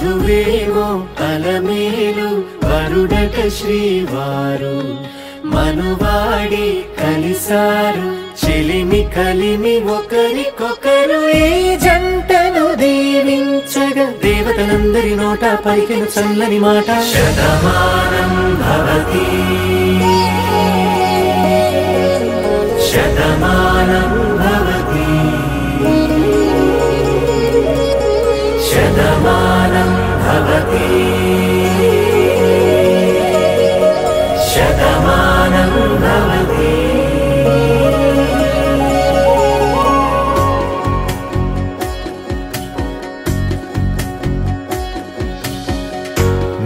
వధువేమో అలమేలు వరుడట శ్రీవారు మనువాడి కలిసారు చెలిమి కలిమి ఒకరికొకరు ఈ జంటను దీవించగా దేవతలందరి నోట పలికిన చల్లని మాట శతమానం భవతి శతమానం భవతి శతమానం భవతి శతమానం భవతి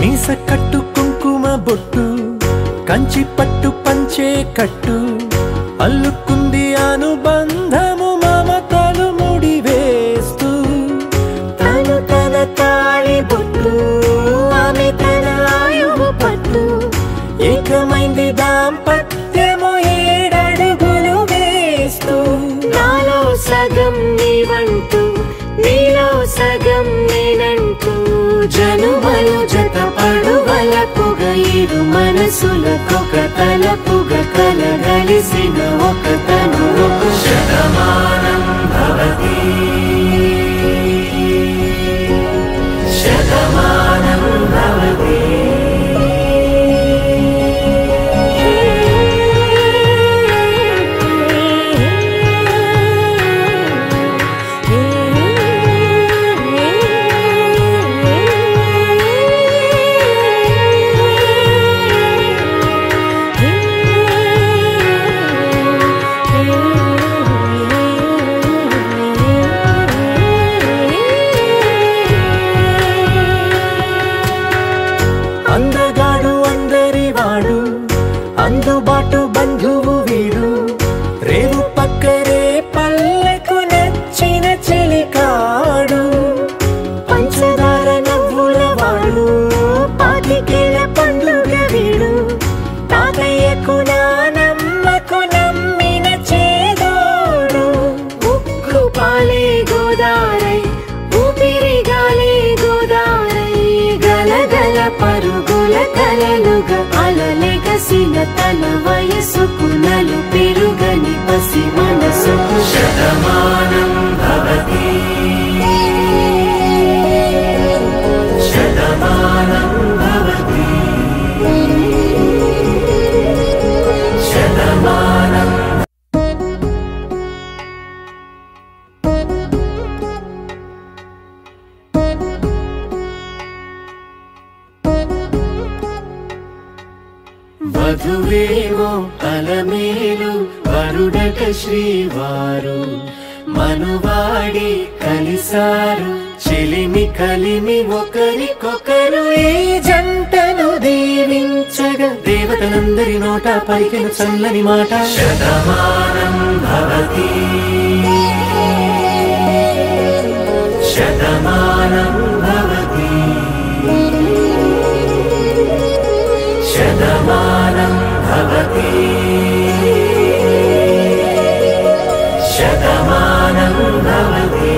మీస కట్టు కుంకుమ బొట్టు కంచి పట్టు పంచే కట్టు అల్లుకుంది అనుబంధము మమతలు ముడివేస్తూ తను తన తాళి బొట్టు ఆమె తన ఆయువు పట్టు ఏకమైంది దాంపత్యము 7 అడుగులు వేస్తూ నాలో సగం నీవంటూ నీలో సగం నేనంటూ జనుమలు జత పడువలపుగ ఇరు మనసులకొక తలపుగ కలగలిసిన ఒక తను ఒక శతమానం భవతి శతమానం భవతి అందగాడు అందరి వాడు అందుబాటు బంధువు వీడు రేవు పక్కరే పల్లెకు నచ్చిన చెలికాడు పంచదార నవ్వుల వాడు పాతికేల పండుగ వీడు తాతయ్యకు నానమ్మకు నమ్మిన చేదోడు ఉక్కు పాలే గోదారై ఊపిరిగాలే గోదారై గలగల పరుగుల కలలుగా అలలెగసిన తన వయసుకు నలు పెరుగని పసి మనసుకు శతమానం భవతి శతమానం భవతి శతమానం వధువేమో అలమేలు వరుడట శ్రీవారు మనువాడి కలిసారు చెలిమి కలిమి ఒకరికొకరు ఈ జంటను దీవించగా దేవతలందరి నోట పలికిన చల్లని మాట శతమానం భవతి శతమానం భవతి శతమానం భవతి శతమానం భవతి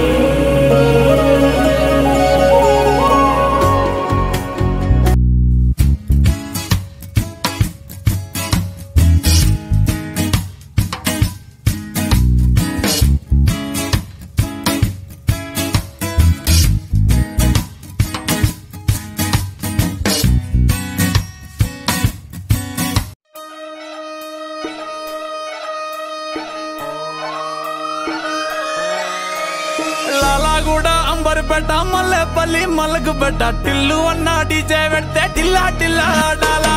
అంబర్పేట మల్లెపల్లి మల్లకుపేట టిల్లు అన్న డీజే పెడితే టిల్లా టిల్లా ఆడాలా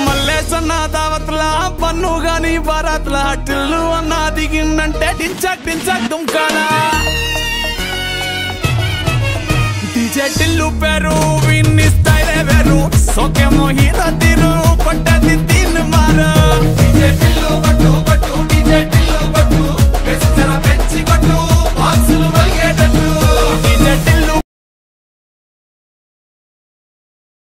మల్లేసన్న దావత్ల పన్ను గాని బారాత్ల టిల్లు అన్న దిగిందంటే డించక్ డించక్ దుంకాలా డీజే టిల్లు పేరు విన్ని స్టైలే వేరు సోకేమో